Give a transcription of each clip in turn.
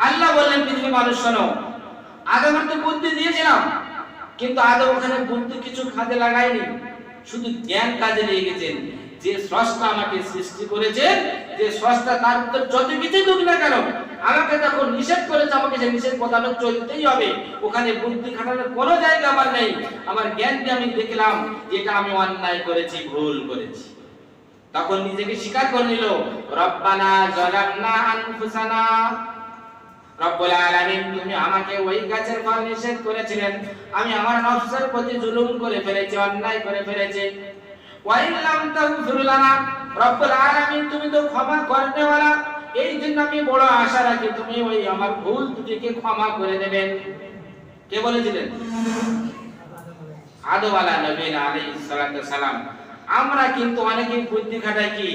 আল্লাহ বললেন পৃথিবীর মানুষ শোনো, আদমের তো বুদ্ধি দিয়েছিলাম, কিন্তু আদম ওখানে বুদ্ধি কিছু কাজে লাগায়নি, শুধু জ্ঞান কাজে লেগেছেন। যে স্রষ্টা আমাকে সৃষ্টি করেছেন, যে স্রষ্টা তার ভিতর যত কিছু দুঃখ না কেন, আমাকে যখন নিষেধ করেছে আমাকে সেই নিষেধ মোতাবেক চলতেই হবে। ওখানে বুদ্ধি খাটানোর কোনো জায়গা আমার নেই। আমার জ্ঞান দিয়ে আমি দেখলাম যেটা আমি অন্যায় করেছি, ভুল করেছি। তখন নিজেকে স্বীকার করে নিল, রব্বানা যালামনা আনফুসানা, রব্বুল আলামিন তুমি আমাকে ওই গাছের ফল নিষেধ করেছিলেন, আমি আমার নফসের প্রতি জুলুম করে ফেলেছি, অন্যায় করে ফেলেছি। ওয়া ইল্লাম তাগফির লানা, রব্বুল আলামিন তুমি তো ক্ষমা করনেওয়ালা, এই জন্য আমি বড় আশা রাখি তুমি ওই আমার ভুল ত্রুটিকে ক্ষমা করে দেবেন। কে বলেছিলেন? আদম আলাইহিস সালাম। আমরা কিন্তু অনেকেই বুদ্ধি খাটাই কি,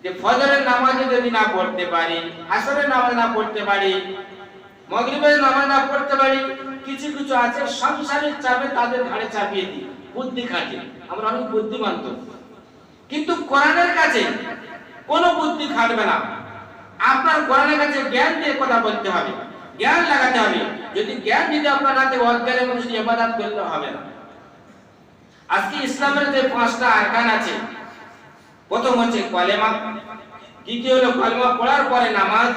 যে ফজরের নামাজ যদি না পড়তে পারি, আসরের নামাজ না পড়তে পারি, মাগরিবের নামাজ না পড়তে পারি, কিছু কিছু আছে সংসারের চাপে তাদের ঘাড়ে চাপিয়ে দিই, বুদ্ধি খাটি। আমরা অনেক বুদ্ধিমান তো, কিন্তু কোরআনের কাছে কোনো বুদ্ধি খাটবে না। আপনার কোরআনের কাছে জ্ঞান দিয়ে কথা বলতে হবে, জ্ঞান লাগাতে হবে। যদি জ্ঞান দিতে আপনার হাতে অজ্ঞানের মানুষ ইবাদত করলে হবে না। আজকে ইসলামের যে 5টা আরকান আছে, প্রথম হচ্ছে কলেমা, দ্বিতীয় হলো কলেমা পড়ার পরে নামাজ,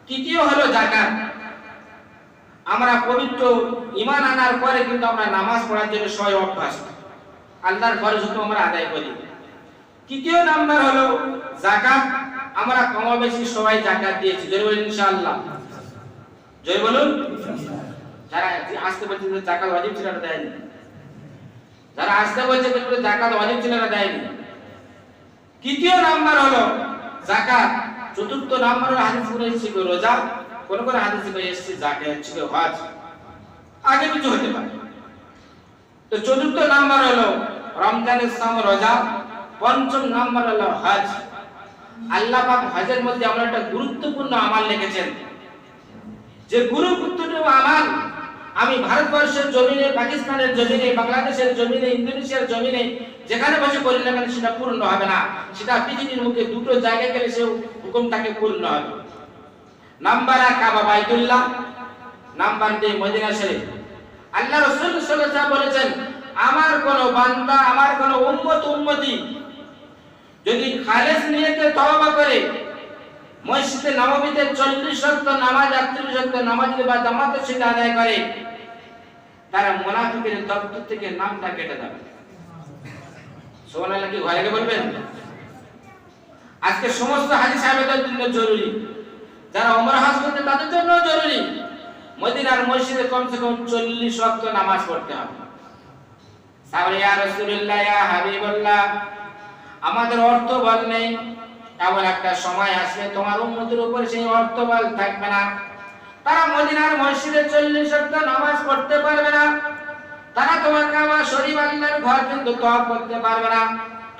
তৃতীয় হলো যাকাত। আমরা পবিত্র ঈমান আনার পরে কিন্তু আমরা নামাজ পড়ার জন্য সয় অভ্যাস, আল্লাহর ঘরে শুধু আমরা আদায় করি। তৃতীয় নাম্বার হলো যাকাত, আমরা কমবেশি সবাই যাকাত দিয়েছি। জোরে বলুন ইনশাআল্লাহ, জোরে বলুন। যারা আসতে বলছে যে যাকাত ওয়াজিব ছিল না দেয়নি, যারা আসতে বলছে যে যাকাত ওয়াজিব ছিল না দেয়নি। তৃতীয় নাম্বার হলো যাকাত। চতুর্থ নাম্বার হলো হাদিস করে এসেছে রোজা, কোন কোন হাদিস করে এসেছে যাকাত হচ্ছে হজ, আগে কিছু হতে পারে। তো চতুর্থ নাম্বার হলো রমজানের সম রোজা, পঞ্চম নাম্বার হলো হজ। আল্লাহ পাক হজের মধ্যে আমরা একটা গুরুত্বপূর্ণ আমল লিখেছেন, যে গুরুত্বপূর্ণ আমল আমি ভারতবর্ষের জমিনে, পাকিস্তানের জমিনে, বাংলাদেশের জমিনে, ইন্দোনেশিয়ার জমিনে যেখানে বসে করি না কেন সেটা পূর্ণ হবে না। সেটা পৃথিবীর মুখে দুটো জায়গায় গেলে সে হুকুমটাকে পূর্ণ হবে। নাম্বার 1 কাবা বাইতুল্লাহ, নাম্বার 2 মদিনা শরীফ। আল্লাহ রাসূল সাল্লাল্লাহু আলাইহি ওয়াসাল্লাম বলেছেন, আমার কোন বান্দা, আমার কোন উম্মতি যদি খালেস নিয়তে তওবা করে মসজিদে নববীতে 40 ওয়াক্ত নামাজ, 38 ওয়াক্ত নামাজ বা জামাতের সাথে আদায় করে, তারা মুনাফিকের দপ্তর থেকে নামটা কেটে যাবে। সুবহানাল্লাহ, কি ঘরে বলবেন? আজকে সমস্ত হাজী সাহেবদের জন্য জরুরি, যারা ওমরা হজ করতে তাদের জন্য জরুরি, মদিনার মসজিদে কমসে কম 40 ওয়াক্ত নামাজ পড়তে হবে। সাহাবা ইয়া রাসূলুল্লাহ, ইয়া হাবিবাল্লাহ, আমাদের অর্থবল নেই, এমন একটা সময় আসবে তোমার উম্মতের উপর সেই অর্থবল থাকবে না, তারা মদিনার মসজিদে 40 ওয়াক্ত নামাজ পড়তে পারবে না, তারা তোমার কাবা শরীফ আল্লাহর ঘর কিন্তু তওয়াফ করতে পারবে না,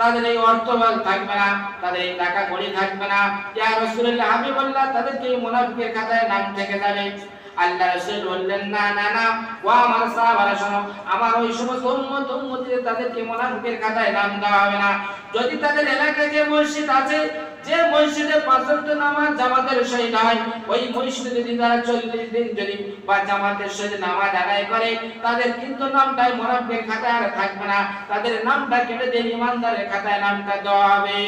তাদের এই অর্থবল থাকবে না, তাদের এই টাকা কড়ি থাকবে না। ইয়া রাসূলুল্লাহ, হাবিবাল্লাহ, তাদেরকে মুনাফিকের খাতায় নাম থেকে যাবে। আল্লাহ রাসূল বললেন, না না না, ওয়া আমার সাহাবারা শোনো, আমার ওই সমস্ত উম্মতিদের তাদেরকে মুনাফিকের খাতায় নাম দেওয়া হবে না। যদি তাদের এলাকায় যে মসজিদ আছে, যে মসজিদে 5 ওয়াক্ত নামাজ জামাতের সহিত হয়, ওই মসজিদে যদি তারা 40 দিন যদি বা জামাতের সহিত নামাজ আদায় করে, তাদের কিন্তু নামটাই মুনাফিকের খাতায় আর থাকবে না, তাদের নামটা কেটে দিয়ে ইমানদারের খাতায় নামটা দেওয়া হবে।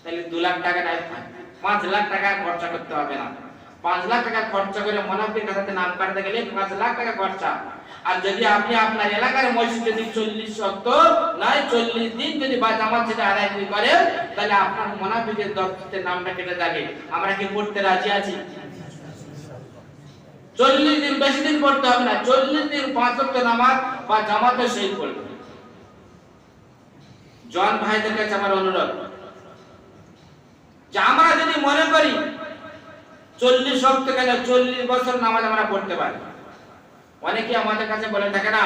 তাহলে 2 লাখ টাকা না 5 লাখ টাকা খরচা করতে হবে না। 5 লাখ টাকা খরচা করে মুনাফিকের খাতাতে নাম কাটতে গেলে 5 লাখ টাকা খরচা। আর যদি আপনি আপনার এলাকার মসজিদে যদি 40 ওয়াক্ত নয় 40 দিন যদি বা জামাত সাথে আদায় করেন, তাহলে আপনার মুনাফিকের দপ্তরে নামটা কেটে যাবে। আমরা কি পড়তে রাজি আছি? 40 দিন, বেশি দিন পড়তে হবে না, 40 দিন 5 ওয়াক্ত নামাজ বা জামাতের সহিত পড়বেন। জন ভাইদের কাছে আমার অনুরোধ, যে আমরা যদি মনে করি 40 ওয়াক্ত কেন 40 বছর নামাজ আমরা পড়তে পারি। অনেকে আমাদের কাছে বলে থাকে না,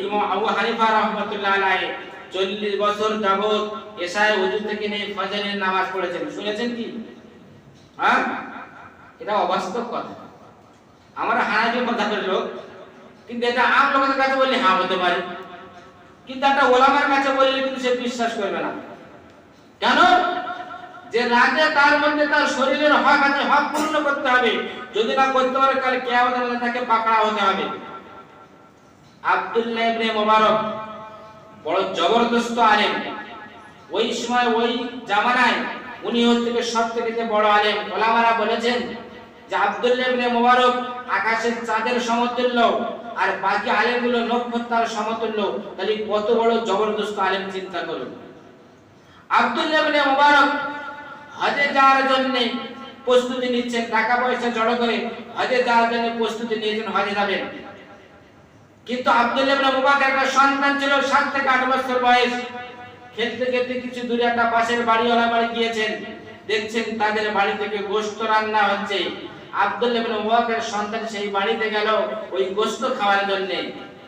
ইমাম আবু হানিফা রাহমাতুল্লাহ আলাইহি 40 বছর যাবত এশায় ওযু থেকে নিয়ে ফজরের নামাজ পড়েছেন, শুনেছেন কি? হ্যাঁ, এটা অবাস্তব কথা। আমরা হানাফি মাযহাবের লোক, কিন্তু এটা আম লোকের কাছে বললে হ্যাঁ হতে পারে, কিন্তু একটা ওলামার কাছে বললে কিন্তু সে বিশ্বাস করবে না। কেন? যে রাজা তার মধ্যে তার শরীরের হক আছে, হক পূর্ণ করতে হবে, যদি না করতে পারে কাল কিয়ামতের মাঠে তাকে পাকড়া হতে হবে। আব্দুল্লাহ ইবনে মুবারক বড় জবরদস্ত আলেম, ওই সময় ওই জামানায় উনি হচ্ছে সবথেকে বড় আলেম। ওলামারা বলেছেন যে আব্দুল্লাহ ইবনে মুবারক আকাশের চাঁদের সমতুল্য, আর বাকি আলেমগুলো নক্ষত্রের সমতুল্য। তাহলে কত বড় জবরদস্ত আলেম, চিন্তা করুন। আব্দুল্লাহ ইবনে মুবারক হজে যাওয়ার জন্য প্রস্তুতি নিচ্ছেন, টাকা পয়সা জড়ো করে হজে যাওয়ার জন্য প্রস্তুতি নিয়েছেন, হজে যাবেন। কিন্তু আব্দুল্লাহ ইবনে মুবারক একটা সন্তান ছিল 7 থেকে 8 বছর বয়স। খেলতে খেলতে কিছু দূরে একটা পাশের বাড়িওয়ালা বাড়ি গিয়েছেন, দেখছেন তাদের বাড়ি থেকে গোশত রান্না হচ্ছে। আব্দুল্লাহ ইবনে মুবারকের সন্তান সেই বাড়িতে গেল ওই গোশত খাওয়ার জন্য,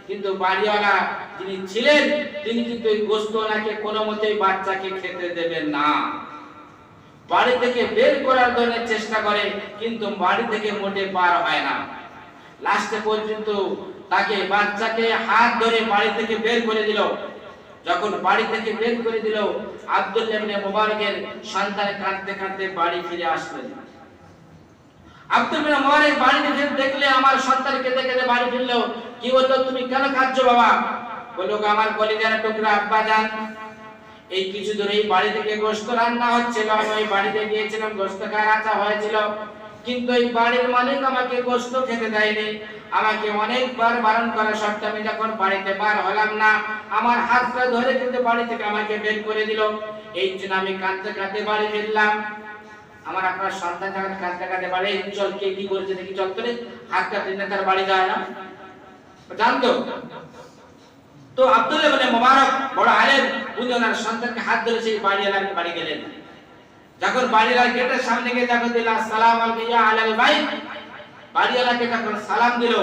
কিন্তু বাড়িওয়ালা যিনি ছিলেন তিনি কিন্তু ওই গোশত ওনাকে কোনো মতেই বাচ্চাকে খেতে দেবেন না। বাড়ি থেকে বের করার জন্য চেষ্টা করে, কিন্তু বাড়ি থেকে মোটে পার হয় না। লাস্টে পর্যন্ত তাকে বাচ্চাকে হাত ধরে বাড়ি থেকে বের করে দিল। যখন বাড়ি থেকে বের করে দিল, আব্দুল্লাহ ইবনে মুবারকের সন্তান কাঁদতে কাঁদতে বাড়ি ফিরে আসলেন। আব্দুল্লাহ ইবনে মুবারক বাড়িতে ফিরে দেখলে আমার সন্তান কেঁদে কেঁদে বাড়ি ফিরলো। কি বলতো, তুমি কেন কাঁদছো বাবা? বললো, আমার কলিজার টুকরা আব্বা জান, এই কিছু দূরেই বাড়ি থেকে গোশত রান্না হচ্ছিল, আমি ওই বাড়িতে গিয়েছিলাম, গোশত খাওয়ার আশা হয়েছিল, কিন্তু এই বাড়ির মালিক আমাকে গোশত খেতে দেয়নি। আমাকে অনেকবার বারণ করা সত্ত্বেও আমি যখন বাড়িতে বার হলাম না, আমার হাতটা ধরে কিন্তু বাড়ি থেকে আমাকে বের করে দিল। এই জন্য আমি কাঁদতে কাঁদতে বাড়ি ফিরলাম। আমার আপনার সন্তান যখন কাঁদতে কাঁদতে বাড়ি, চল কে কি করেছে দেখি, চল করে হাতটা টেনে তার বাড়ি যায় না, জানতো? তো আব্দুল্লাহ ইবনে মুবারক বড় আলেম, উনি ওনার সন্তানকে হাত ধরে সেই বাড়িওয়ালার বাড়ি গেলেন। যখন বাড়িওয়ালার গেটের সামনে গিয়ে যখন দিল আসসালামু আলাইকুম ইয়া আহলাল বাইত, বাড়িওয়ালাকে যখন সালাম দিল,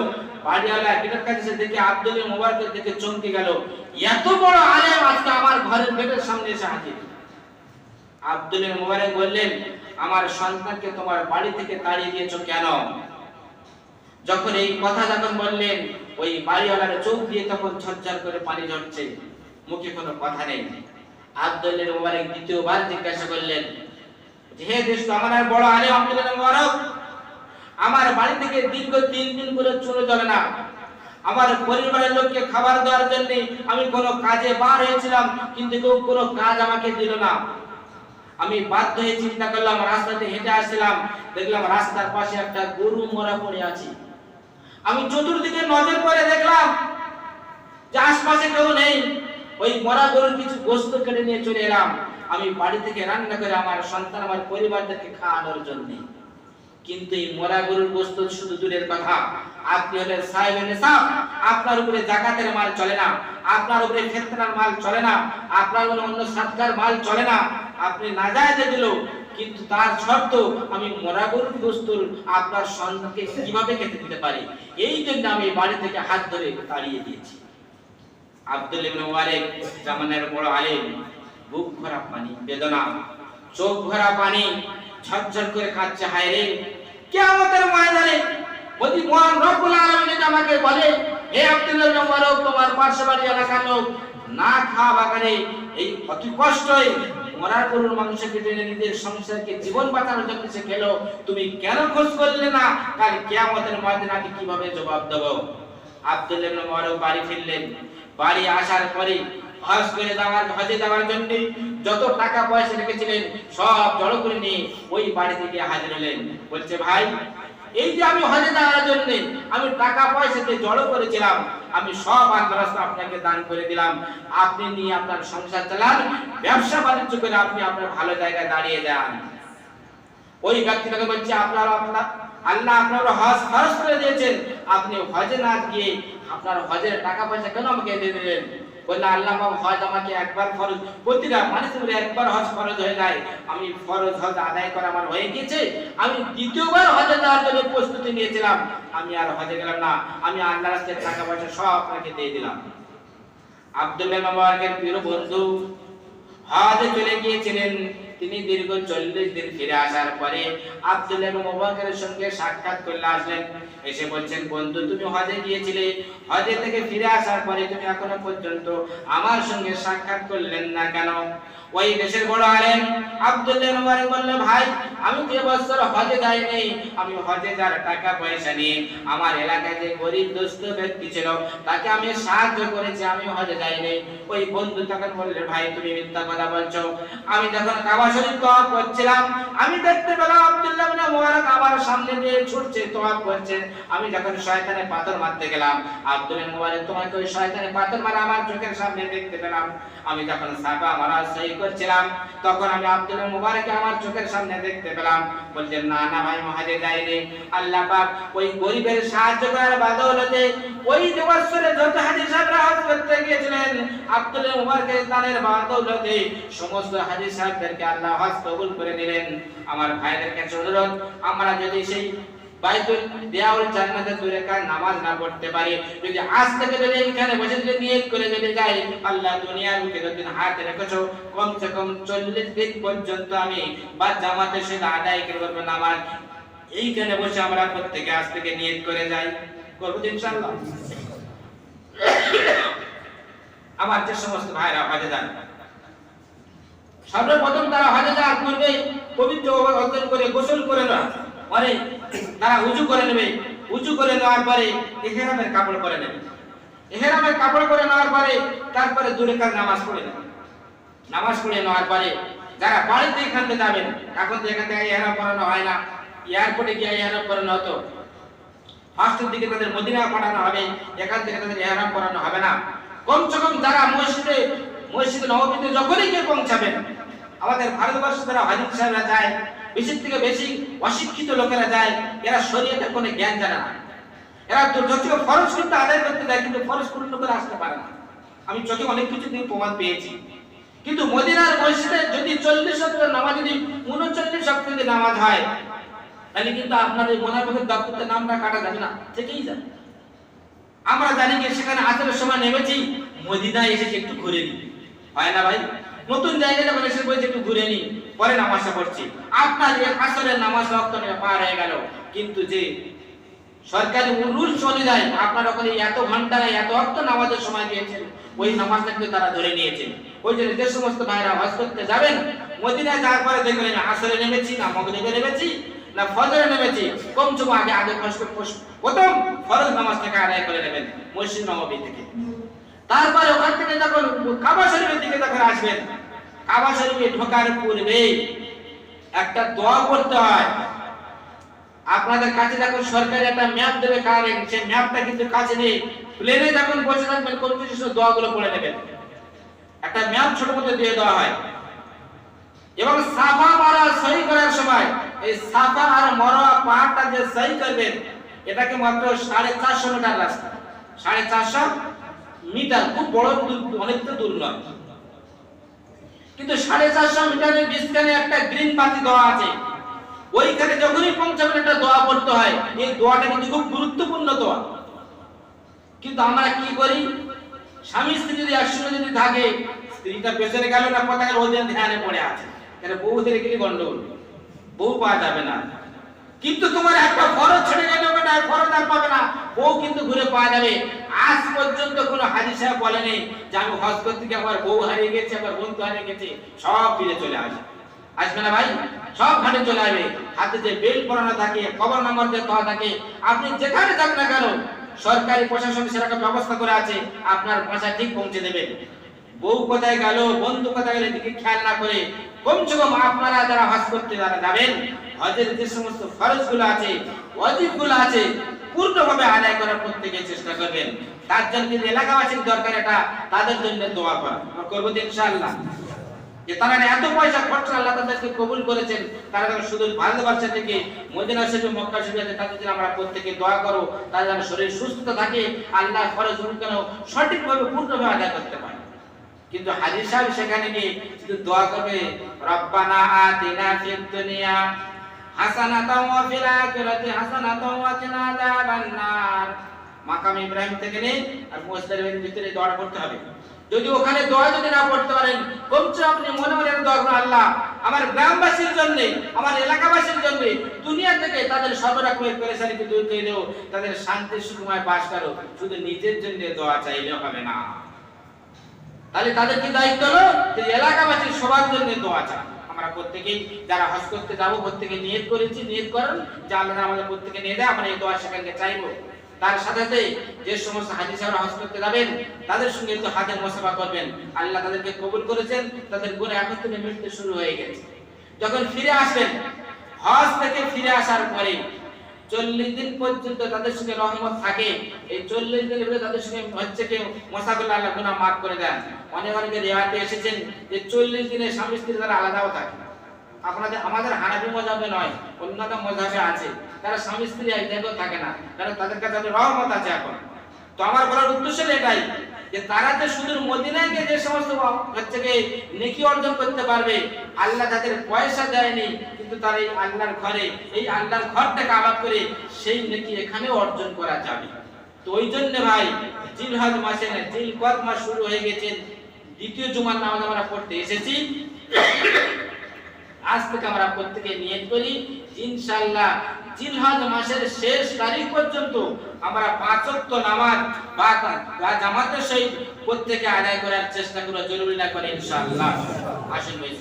বাড়িওয়ালা গেটের কাছে দেখে আব্দুল্লাহ ইবনে মুবারকের দিকে চমকে গেল, এত বড় আলেম আজকে আমার ঘরের গেটের সামনে এসে হাজির। আব্দুল্লাহ ইবনে মুবারক বললেন, আমার সন্তানকে তোমার বাড়ি থেকে তাড়িয়ে দিয়েছো কেন? যখন এই কথা যখন বললেন, ওই বাড়িওয়ালার চোখ দিয়ে তখন ঝরঝর করে পানি ঝরছে, মুখে কোনো কথা নেই। আব্দুল্লাহ ইবনে মুবারক দ্বিতীয়বার জিজ্ঞাসা করলেন, হে দোস্ত, আমার বড় আলেম আব্দুল্লাহ ইবনে মুবারক, আমার বাড়ি থেকে দীর্ঘ 3 দিন করে চলে যাবে না। আমার পরিবারের লোককে খাবার দেওয়ার জন্য আমি কোনো কাজে বার হয়েছিলাম, কিন্তু কেউ কোনো কাজ আমাকে দিল না। আমি বাধ্য হয়ে চিন্তা করলাম, রাস্তাতে হেঁটে আসছিলাম, দেখলাম রাস্তার পাশে একটা গরু মরা পড়ে আছে। আমি চতুর্দিকে নজর করে দেখলাম যে আশপাশে কেউ নেই। ওই মরা গরুর কিছু গোশত কেটে নিয়ে চলে এলাম। আমি বাড়ি থেকে রান্না করে আমার সন্তান, আমার পরিবারদেরকে খাওয়ানোর জন্য। কিন্তু এই মরা গরুর গোশত শুধু দূরের কথা, আপনি হলেন সাহেবে নিসাব, আপনার উপরে যাকাতের মাল চলে না, আপনার উপরে ফিতরার মাল চলে না, আপনার উপরে অন্য সাদকার মাল চলে না, আপনি নাজায়েজে দিল, কিন্তু তার শর্ত আমি মরা গরুর গোশত আপনার সন্তানকে কিভাবে খেতে দিতে পারি, এই জন্য আমি বাড়ি থেকে হাত ধরে তাড়িয়ে দিয়েছি। আব্দুল্লাহ ইবনে মুবারক জামানের বড় আলেম, বুক ভরা পানি, বেদনা, চোখ ভরা পানি, ঝরঝর করে কাঁদছে। হায় রে, কিয়ামতের ময়দানে যদি মহান রব্বুল আলামিন আমাকে বলে, হে আব্দুল্লাহ ইবনে মুবারক, তোমার পার্শ্ববাড়ি এলাকার লোক না খাওয়া বাগানে এই অতি কষ্টে মরা গরুর মাংস কেটে নিজের সংসারকে জীবন বাঁচানোর জন্য সে খেলো, তুমি কেন খোঁজ করলে না? কাল কিয়ামতের ময়দানে আমি কিভাবে জবাব দেব? আব্দুল্লাহ ইবনে মুবারক বাড়ি ফিরলেন। বাড়ি আসার পরে হজে যাওয়ার জন্য যত টাকা পয়সা রেখেছিলেন সব জড়ো করে নিয়ে ওই বাড়ি থেকে হাজির হলেন। বলছে, ভাই, এই যে আমি হজে যাওয়ার জন্য আমি টাকা পয়সাকে জড়ো করেছিলাম, আমি সব আল্লাহর আপনাকে দান করে দিলাম, আপনি নিয়ে আপনার সংসার চালান, ব্যবসা বাণিজ্য করে আপনি আপনার ভালো জায়গায় দাঁড়িয়ে যান। ওই ব্যক্তিটাকে বলছে, আল্লাহ আপনার হজ ফরজ করে দিয়েছেন, আপনি হজে না গিয়ে আপনার হজের টাকা পয়সা কেন আমাকে দিয়ে দিলেন? বললে, আল্লাহ হজ আমাকে একবার ফরজ, প্রতিটা মানুষের একবার হজ ফরজ হয়ে যায়, আমি ফরজ হজ আদায় করা আমার হয়ে গিয়েছে, আমি দ্বিতীয়বার হজে যাওয়ার জন্য প্রস্তুতি নিয়েছিলাম, আমি আর হজে গেলাম না, আমি আল্লাহর রাস্তায় টাকা পয়সা সব আপনাকে দিয়ে দিলাম। আব্দুল্লাহ ইবনে মুবারকের প্রিয় বন্ধু হজে চলে গিয়েছিলেন, তিনি দীর্ঘ 40 দিন ফিরে আসার পরে আব্দুল্লাহ ইবনে মুবারকের সঙ্গে সাক্ষাৎ করতে আসলেন। এসে বলছেন, বন্ধু তুমি হজে গিয়েছিলে, হজে থেকে ফিরে আসার পরে তুমি এখনো পর্যন্ত আমার সঙ্গে সাক্ষাৎ করলেন না কেন? ওই দেশের বড় আলেম আব্দুল্লাহ ইবনে মুবারক বললেন, ভাই আমি যে বছর হজে যাইনি, আমি হজে যার টাকা পয়সা নিয়ে আমার এলাকায় যে গরিব দুস্থ ব্যক্তি ছিল তাকে আমি সাহায্য করেছি, আমি হজে যাইনি। ওই বন্ধু তখন বললেন, ভাই তুমি মিথ্যা কথা বলছো। আমি যখন কাবা শরীফ তওয়াফ করছিলাম, আমি দেখতে পেলাম আব্দুল্লাহ ইবনে মুবারক আমার সামনে দিয়ে ছুটছে, তওয়াফ করছে। আমি যখন শয়তানে পাথর মারতে গেলাম, আব্দুল্লাহ ইবনে মুবারক তোমাকে ওই শয়তানে পাথর মারা আমার চোখের সামনে দেখতে পেলাম। আমি যখন সাফা মারা সই করছিলাম, তখন আমি আব্দুল্লাহ ইবনে মুবারককে আমার চোখের সামনে দেখতে পেলাম। বলছেন, না না ভাই হজে যাইনি। আল্লাহ পাক ওই গরিবের সাহায্য করার বদৌলতে ওই যে বছরে যত হাজী সাহেবরা হজ করতে গিয়েছিলেন, আব্দুল্লাহ ইবনে মুবারকের দানের বদৌলতে সমস্ত হাজী সাহেবদেরকে আল্লাহ হজ কবুল করে নিলেন। আমার ভাইদের কাছে অনুরোধ, আমরা যদি সেই বাইতুল দিয়াউল জান্নাতে দুই রাকাত নামাজ না পড়তে পারি, যদি আজ থেকে যদি এখানে বসে যদি নিয়ত করে যদি যাই, আল্লাহ দুনিয়ার বুকে যতদিন হাতে রেখেছো কমসে কম 40 দিন পর্যন্ত আমি বা জামাতের সাথে আদায় করব নামাজ। এইখানে বসে আমরা প্রত্যেকে আজ থেকে নিয়ত করে যাই, করব ইনশাআল্লাহ। আমার যে সমস্ত ভাইরা হজে যান, সর্বপ্রথম তারা হজে যাওয়ার পূর্বে পবিত্র অর্জন করে গোসল করে নেওয়া, পরে তারা উযু করে নেবে। উযু করে নেওয়ার পরে ইহরামের কাপড় পরে নেবে। ইহরামের কাপড় পরে নেওয়ার পরে তারপরে 2 রাকাত নামাজ পড়ে নেবে। নামাজ পড়ে নেওয়ার পরে যারা বাড়িতে এখান থেকে যাবেন, এখন তো এখান থেকে ইহরাম পরানো হয় না, এয়ারপোর্টে গিয়ে ইহরাম পরানো হতো। ফার্স্টের দিকে তাদের মদিনা পাঠানো হবে, এখান থেকে তাদের ইহরাম পরানো হবে না। কমসে কম যারা মসজিদে নববীতে যখনই গিয়ে পৌঁছাবেন, আমাদের ভারতবর্ষে যারা হাজী সাহেবরা যায়, বেশি থেকে বেশি অশিক্ষিত লোকেরা যায়, এরা শরীয়তের কোনো জ্ঞান জানে না। এরা তো যদিও ফরজ করতে আদায় করতে যায়, কিন্তু ফরজ পূর্ণ করে আসতে পারে না। আমি চোখে অনেক কিছু দিয়ে প্রমাণ পেয়েছি। কিন্তু মদিনার মসজিদে যদি 40 ওয়াক্ত নামাজ, যদি 39 ওয়াক্ত যদি নামাজ হয়, তাহলে কিন্তু আপনার এই মোনাফিকের দপ্তরের নামটা কাটা যাবে না, থেকেই যাবে। আমরা জানি যে সেখানে আসরের সময় নেমেছি, মদিনায় এসে একটু ঘুরে নিই, হয় না ভাই? নতুন জায়গায় যখন এসে বলছে একটু ঘুরে নিই, পরে নামাজটা পড়ছি, আপনার এই আসরের নামাজ ওয়াক্ত পার হয়ে গেল। কিন্তু যে সরকারি রুলস অনুযায়ী আপনার ওখানে এত ঘন্টা এত ওয়াক্ত নামাজের সময় দিয়েছেন, ওই নামাজটা কিন্তু তারা ধরে নিয়েছেন। ওই জন্য যে সমস্ত ভাইরা হজ করতে যাবেন, মদিনায় যাওয়ার পরে দেখবেন আসরে নেমেছি না মাগরিবে নেমেছি না ফজরে নেমেছি, কমসে কম আগে প্রথম ফরজ নামাজটাকে আদায় করে নেবেন মসজিদ নববী থেকে। তারপরে ওখান থেকে যখন কাবা শরীফের দিকে যখন আসবেন, কাবা শরীফে ঢোকার পূর্বে একটা দোয়া করতে হয়। আপনাদের কাছে যখন সরকারি একটা ম্যাপ দেবে, কারেন সেই ম্যাপটা কিন্তু কাছে নেই, প্লেনে যখন বসে থাকবেন কোন কিছু দোয়াগুলো পড়ে নেবেন। একটা ম্যাপ ছোট মতো দিয়ে দেওয়া হয়। এবং সাফা মারা সহি করার সময় এই সাফা আর মারওয়া পাহাড়টা যে সহি করবেন, এটাকে মাত্র 450 মিটার রাস্তা, 450 মিটার, খুব বড় অনেকটা দূর নয়। কিন্তু 450 মিটারের মাঝখানে একটা গ্রিন বাতি দেওয়া আছে, ওইখানে যখনই পৌঁছাবেন একটা দোয়া পড়তে হয়। এই দোয়াটা কিন্তু খুব গুরুত্বপূর্ণ দোয়া। কিন্তু আমরা কি করি, স্বামী স্ত্রী যদি একসঙ্গে যদি থাকে, স্ত্রীটা পেছনে গেল না, পতাকার ওদের ধ্যানে পড়ে আছে, তাহলে বউদের কি গন্ডগোল, বউ পাওয়া যাবে না। কিন্তু তোমার একটা ফরজ ছেড়ে গেলে ওটা ফরজ আর পাবে না, বউ কিন্তু ঘুরে পাওয়া যাবে। আজ পর্যন্ত কোনো হাজী সাহেব বলেনি যে আমি হজ করতে গিয়ে আমার বউ হারিয়ে গেছে, আমার বন্ধু হারিয়ে গেছে, সব ফিরে চলে আসে। আসবে না ভাই? সব ঘাটে চলে আসবে। হাতে যে বেল পরানো থাকে, খবর নাম্বার যে দেওয়া থাকে, আপনি যেখানে যান না কেন সরকারি প্রশাসন সেরকম ব্যবস্থা করে আছে, আপনার পয়সা ঠিক পৌঁছে দেবে। বউ কোথায় গেল, বন্ধু কোথায় গেল, এদিকে খেয়াল না করে কমসে কম আপনারা যারা হজ করতে যারা যাবেন, হজের যে সমস্ত ফরজগুলো আছে, ওয়াজিবগুলো আছে, পূর্ণভাবে আদায় করার প্রত্যেকে চেষ্টা করবেন। তার জন্য কিন্তু এলাকাবাসীর দরকার এটা, তাদের জন্য দোয়া করা করবো ইনশাআল্লাহ। যে তারা এত পয়সা খরচ আল্লাহ তাদেরকে কবুল করেছেন, তারা শুধু ভারতবর্ষ থেকে মদিনা শরীফ, মক্কা শরীফে তাদের জন্য আমরা প্রত্যেকে দোয়া করো, তাদের যেন শরীর সুস্থ থাকে, আল্লাহ ফরজগুলো যেন সঠিকভাবে পূর্ণভাবে আদায় করতে পারে। কিন্তু হাজী সাহেব সেখানে গিয়ে শুধু দোয়া করবে, রব্বানা আতিনা ফিদ দুনিয়া হাসানাতাও ওয়া ফিল আখিরাতি হাসানাতাও ওয়া কিনা আযাবান নার। মাকাম ইব্রাহিম থেকে নিয়ে আর মুসলিমের ভিতরে দোয়া করতে হবে। যদি ওখানে দোয়া যদি না পড়তে পারেন, কমছে আপনি মনে মনে দোয়া করুন, আল্লাহ আমার গ্রামবাসীর জন্য, আমার এলাকাবাসীর জন্য দুনিয়া থেকে তাদের সব রকমের পেরেশানিকে দূর করে দাও, তাদের শান্তি সুখময় বাস করো। শুধু নিজের জন্য দোয়া চাইলে হবে না। তাহলে তাদের কি দায়িত্ব হলো যে এলাকাবাসীর সবার জন্য দোয়া চাই। আমরা প্রত্যেকেই যারা হজ করতে যাব প্রত্যেকে নিয়ত করেছি, নিয়ত করেন যে আল্লাহ আমাদের প্রত্যেকে নিয়ে দেয়, আমরা এই দোয়া সেখানে চাইবো। তার সাথে সাথে যে সমস্ত হাজী সাহেবরা হজ করতে যাবেন তাদের সঙ্গে একটু হাতের মুসাফা করবেন। আল্লাহ তাদেরকে কবুল করেছেন, তাদের গুনাহ এখন থেকে মিটতে শুরু হয়ে গেছে। যখন ফিরে আসবেন, হজ থেকে ফিরে আসার পরে 40 দিন পর্যন্ত তাদের সঙ্গে রহমত থাকে। এই 40 দিনের ভিতরে তাদের সঙ্গে হচ্ছে কি মুসাফির আল্লাহ গুনাহ maaf করে দেন। অনেকে রিওয়ায়াতে এসেছেন যে 40 দিনে স্বামী স্ত্রী তারা আলাদাও থাকে। আমাদের হানাফি মাযহাবে নয়, অন্যান্য মাযহাবে আছে তারা স্বামী স্ত্রী এক জায়গায় থাকে না, কারণ তাদের কাছে রহমত আছে এখন। তো আমার বলার উদ্দেশ্য এটাই যে তারা যে শুধু মদিনায় গিয়ে যে সমস্ত হচ্ছে কি নেকি অর্জন করতে পারবে, আল্লাহ তাদের পয়সা দেয়নি, কিন্তু তারা এই আল্লাহর ঘরে, এই আল্লাহর ঘরটাকে আবাদ করে সেই নেকি এখানেও অর্জন করা যাবে। তো ওই জন্য ভাই জিলহজ মাসে না, জিলকদ মাস শুরু হয়ে গেছে, দ্বিতীয় জুমার নামাজ আমরা পড়তে এসেছি। আজ থেকে আমরা প্রত্যেকে নিয়ত করি ইনশাআল্লাহ জিলহজ মাসের শেষ তারিখ পর্যন্ত আমরা 5 ওয়াক্ত নামাজ বা জামাতের সহিত প্রত্যেকে আদায় করার চেষ্টা করব, জরুরি না করে ইনশাআল্লাহ। আসুন ভাই।